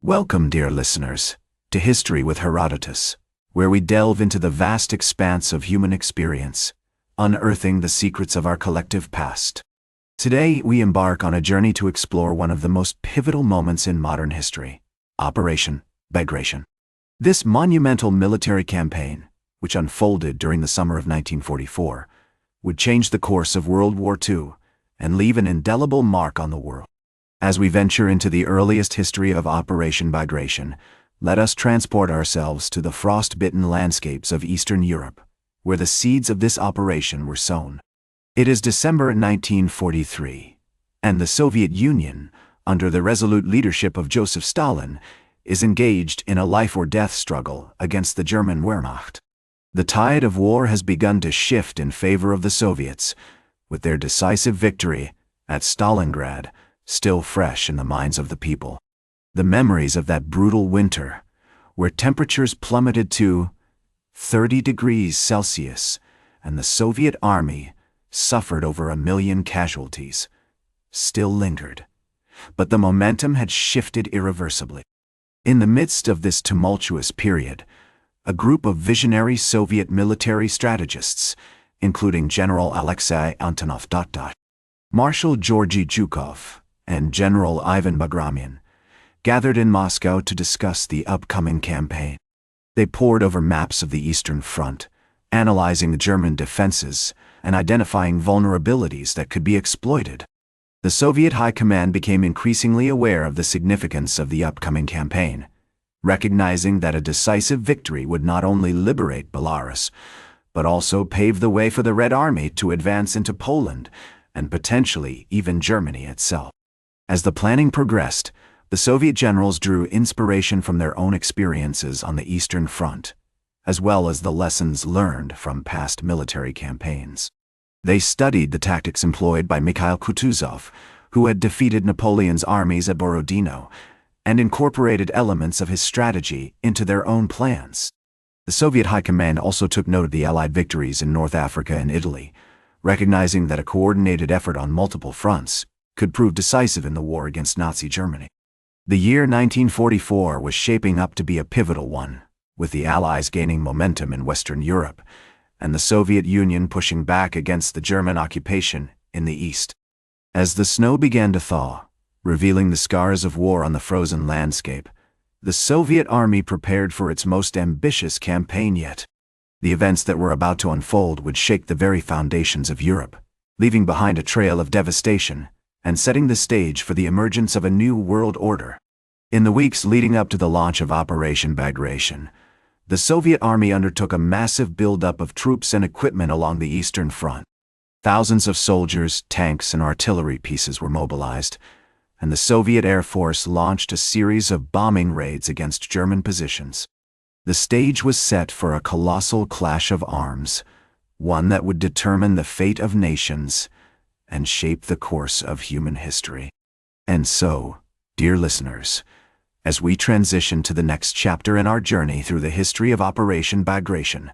Welcome, dear listeners, to History with Herodotus, where we delve into the vast expanse of human experience, unearthing the secrets of our collective past. Today, we embark on a journey to explore one of the most pivotal moments in modern history, Operation Bagration. This monumental military campaign, which unfolded during the summer of 1944, would change the course of World War II and leave an indelible mark on the world. As we venture into the earliest history of Operation Bagration, let us transport ourselves to the frost-bitten landscapes of Eastern Europe, where the seeds of this operation were sown. It is December 1943, and the Soviet Union, under the resolute leadership of Joseph Stalin, is engaged in a life-or-death struggle against the German Wehrmacht. The tide of war has begun to shift in favor of the Soviets, with their decisive victory at Stalingrad still fresh in the minds of the people. The memories of that brutal winter, where temperatures plummeted to 30 degrees Celsius and the Soviet army suffered over 1 million casualties, still lingered. But the momentum had shifted irreversibly. In the midst of this tumultuous period, a group of visionary Soviet military strategists, including General Alexei Antonov, Marshal Georgy Zhukov, and General Ivan Bagramian, gathered in Moscow to discuss the upcoming campaign. They pored over maps of the Eastern Front, analyzing the German defenses and identifying vulnerabilities that could be exploited. The Soviet High Command became increasingly aware of the significance of the upcoming campaign, recognizing that a decisive victory would not only liberate Belarus, but also pave the way for the Red Army to advance into Poland and potentially even Germany itself. As the planning progressed, the Soviet generals drew inspiration from their own experiences on the Eastern Front, as well as the lessons learned from past military campaigns. They studied the tactics employed by Mikhail Kutuzov, who had defeated Napoleon's armies at Borodino, and incorporated elements of his strategy into their own plans. The Soviet High Command also took note of the Allied victories in North Africa and Italy, recognizing that a coordinated effort on multiple fronts could prove decisive in the war against Nazi Germany. The year 1944 was shaping up to be a pivotal one, with the Allies gaining momentum in Western Europe and the Soviet Union pushing back against the German occupation in the East. As the snow began to thaw, revealing the scars of war on the frozen landscape, the Soviet army prepared for its most ambitious campaign yet. The events that were about to unfold would shake the very foundations of Europe, leaving behind a trail of devastation and setting the stage for the emergence of a new world order. In the weeks leading up to the launch of Operation Bagration, the Soviet army undertook a massive buildup of troops and equipment along the Eastern Front. Thousands of soldiers, tanks, and artillery pieces were mobilized, and the Soviet Air Force launched a series of bombing raids against German positions. The stage was set for a colossal clash of arms, one that would determine the fate of nations and shape the course of human history. And so, dear listeners, as we transition to the next chapter in our journey through the history of Operation Bagration,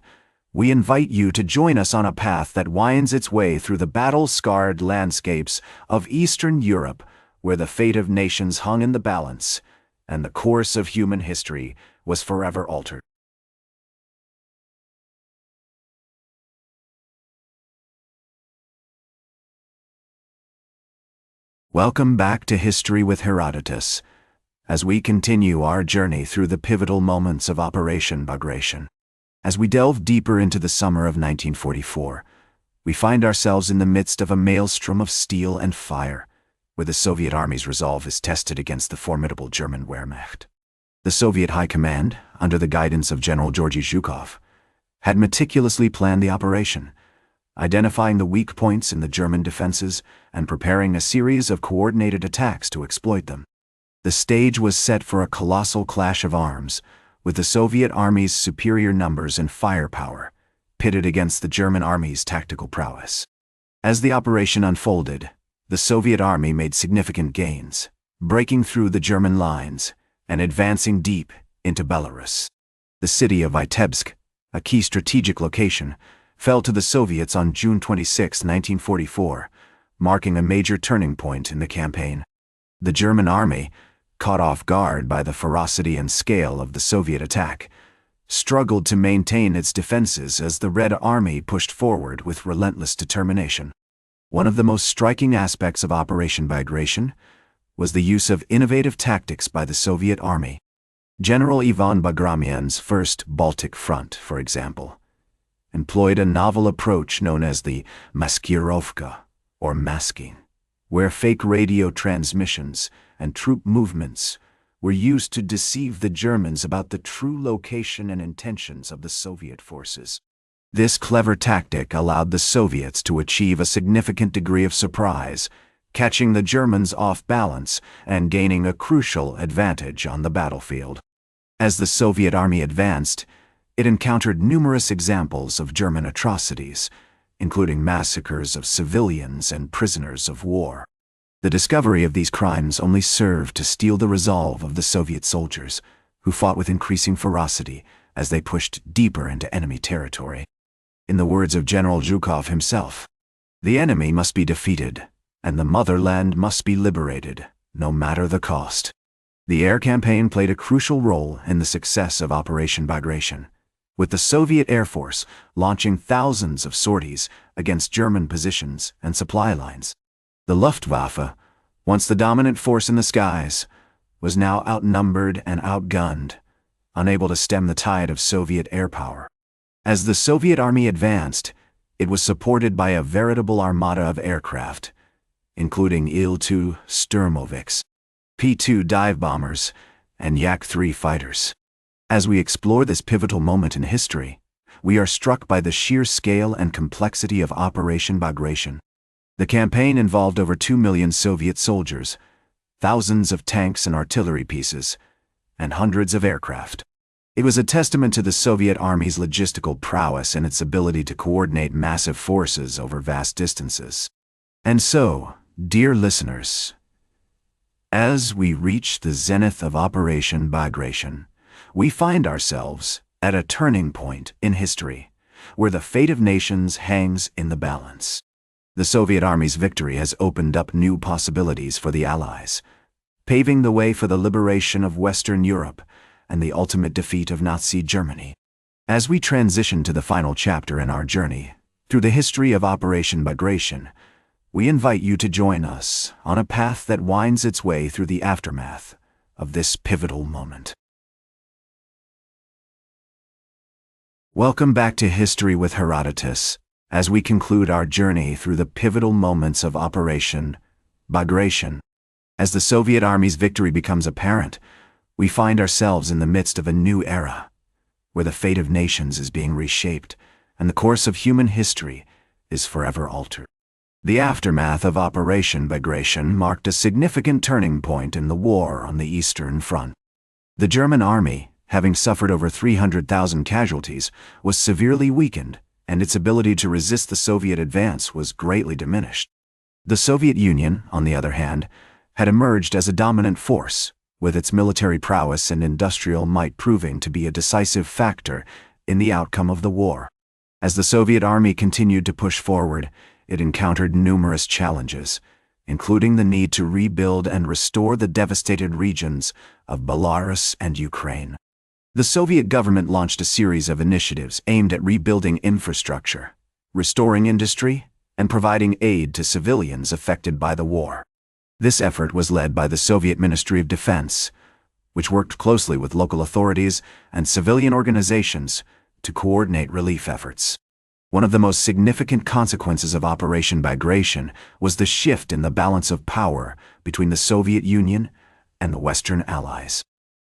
we invite you to join us on a path that winds its way through the battle-scarred landscapes of Eastern Europe, where the fate of nations hung in the balance, and the course of human history was forever altered. Welcome back to History with Herodotus, as we continue our journey through the pivotal moments of Operation Bagration. As we delve deeper into the summer of 1944, we find ourselves in the midst of a maelstrom of steel and fire, where the Soviet army's resolve is tested against the formidable German Wehrmacht. The Soviet High Command, under the guidance of General Georgy Zhukov, had meticulously planned the operation, identifying the weak points in the German defenses and preparing a series of coordinated attacks to exploit them. The stage was set for a colossal clash of arms, with the Soviet army's superior numbers and firepower pitted against the German army's tactical prowess. As the operation unfolded, the Soviet army made significant gains, breaking through the German lines and advancing deep into Belarus. The city of Vitebsk, a key strategic location, fell to the Soviets on June 26, 1944, marking a major turning point in the campaign. The German army, caught off guard by the ferocity and scale of the Soviet attack, struggled to maintain its defenses as the Red Army pushed forward with relentless determination. One of the most striking aspects of Operation Bagration was the use of innovative tactics by the Soviet Army. General Ivan Bagramian's First Baltic Front, for example, employed a novel approach known as the maskirovka, or masking, where fake radio transmissions and troop movements were used to deceive the Germans about the true location and intentions of the Soviet forces. This clever tactic allowed the Soviets to achieve a significant degree of surprise, catching the Germans off balance and gaining a crucial advantage on the battlefield. As the Soviet army advanced, it encountered numerous examples of German atrocities, including massacres of civilians and prisoners of war. The discovery of these crimes only served to steel the resolve of the Soviet soldiers, who fought with increasing ferocity as they pushed deeper into enemy territory. In the words of General Zhukov himself, "The enemy must be defeated, and the motherland must be liberated, no matter the cost." The air campaign played a crucial role in the success of Operation Bagration, with the Soviet Air Force launching thousands of sorties against German positions and supply lines. The Luftwaffe, once the dominant force in the skies, was now outnumbered and outgunned, unable to stem the tide of Soviet air power. As the Soviet army advanced, it was supported by a veritable armada of aircraft, including Il-2 Sturmovix, P-2 dive bombers, and Yak-3 fighters. As we explore this pivotal moment in history, we are struck by the sheer scale and complexity of Operation Bagration. The campaign involved over 2 million Soviet soldiers, thousands of tanks and artillery pieces, and hundreds of aircraft. It was a testament to the Soviet Army's logistical prowess and its ability to coordinate massive forces over vast distances. And so, dear listeners, as we reach the zenith of Operation Bagration, we find ourselves at a turning point in history, where the fate of nations hangs in the balance. The Soviet Army's victory has opened up new possibilities for the Allies, paving the way for the liberation of Western Europe and the ultimate defeat of Nazi Germany. As we transition to the final chapter in our journey through the history of Operation Bagration, we invite you to join us on a path that winds its way through the aftermath of this pivotal moment. Welcome back to History with Herodotus, as we conclude our journey through the pivotal moments of Operation Bagration. As the Soviet Army's victory becomes apparent, we find ourselves in the midst of a new era, where the fate of nations is being reshaped and the course of human history is forever altered. The aftermath of Operation Bagration marked a significant turning point in the war on the Eastern Front. The German army, having suffered over 300,000 casualties, was severely weakened, and its ability to resist the Soviet advance was greatly diminished. The Soviet Union, on the other hand, had emerged as a dominant force, with its military prowess and industrial might proving to be a decisive factor in the outcome of the war. As the Soviet army continued to push forward, it encountered numerous challenges, including the need to rebuild and restore the devastated regions of Belarus and Ukraine. The Soviet government launched a series of initiatives aimed at rebuilding infrastructure, restoring industry, and providing aid to civilians affected by the war. This effort was led by the Soviet Ministry of Defense, which worked closely with local authorities and civilian organizations to coordinate relief efforts. One of the most significant consequences of Operation Bagration was the shift in the balance of power between the Soviet Union and the Western Allies.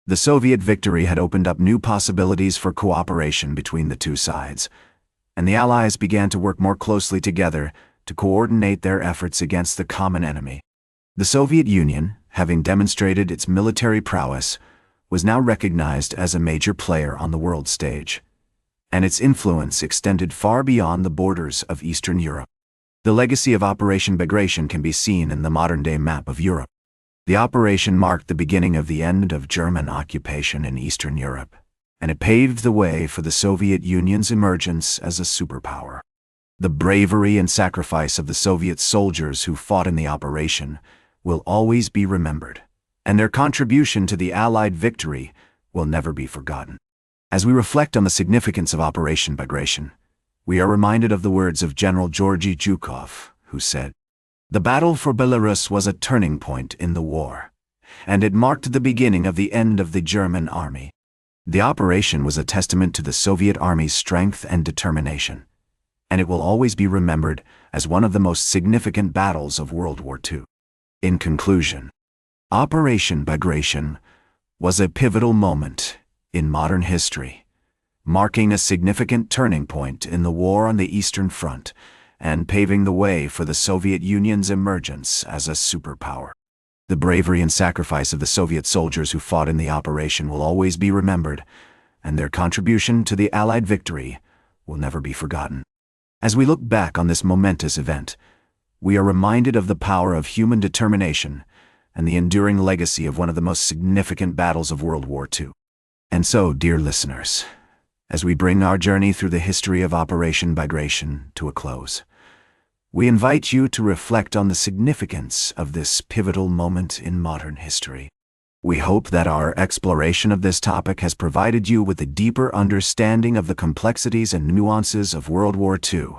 The Soviet victory had opened up new possibilities for cooperation between the two sides, and the Allies began to work more closely together to coordinate their efforts against the common enemy. The Soviet Union, having demonstrated its military prowess, was now recognized as a major player on the world stage, and its influence extended far beyond the borders of Eastern Europe. The legacy of Operation Bagration can be seen in the modern-day map of Europe. The operation marked the beginning of the end of German occupation in Eastern Europe, and it paved the way for the Soviet Union's emergence as a superpower. The bravery and sacrifice of the Soviet soldiers who fought in the operation will always be remembered, and their contribution to the Allied victory will never be forgotten. As we reflect on the significance of Operation Bagration, we are reminded of the words of General Georgy Zhukov, who said, "The battle for Belarus was a turning point in the war, and it marked the beginning of the end of the German army." The operation was a testament to the Soviet Army's strength and determination, and it will always be remembered as one of the most significant battles of World War II. In conclusion, Operation Bagration was a pivotal moment in modern history, marking a significant turning point in the war on the Eastern Front and paving the way for the Soviet Union's emergence as a superpower. The bravery and sacrifice of the Soviet soldiers who fought in the operation will always be remembered, and their contribution to the Allied victory will never be forgotten. As we look back on this momentous event, we are reminded of the power of human determination and the enduring legacy of one of the most significant battles of World War II. And so, dear listeners, as we bring our journey through the history of Operation Bagration to a close, we invite you to reflect on the significance of this pivotal moment in modern history. We hope that our exploration of this topic has provided you with a deeper understanding of the complexities and nuances of World War II,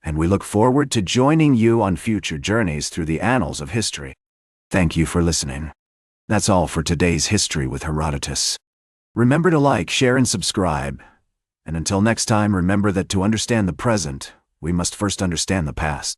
and we look forward to joining you on future journeys through the annals of history. Thank you for listening. That's all for today's History with Herodotus. Remember to like, share, and subscribe. And until next time, remember that to understand the present, we must first understand the past.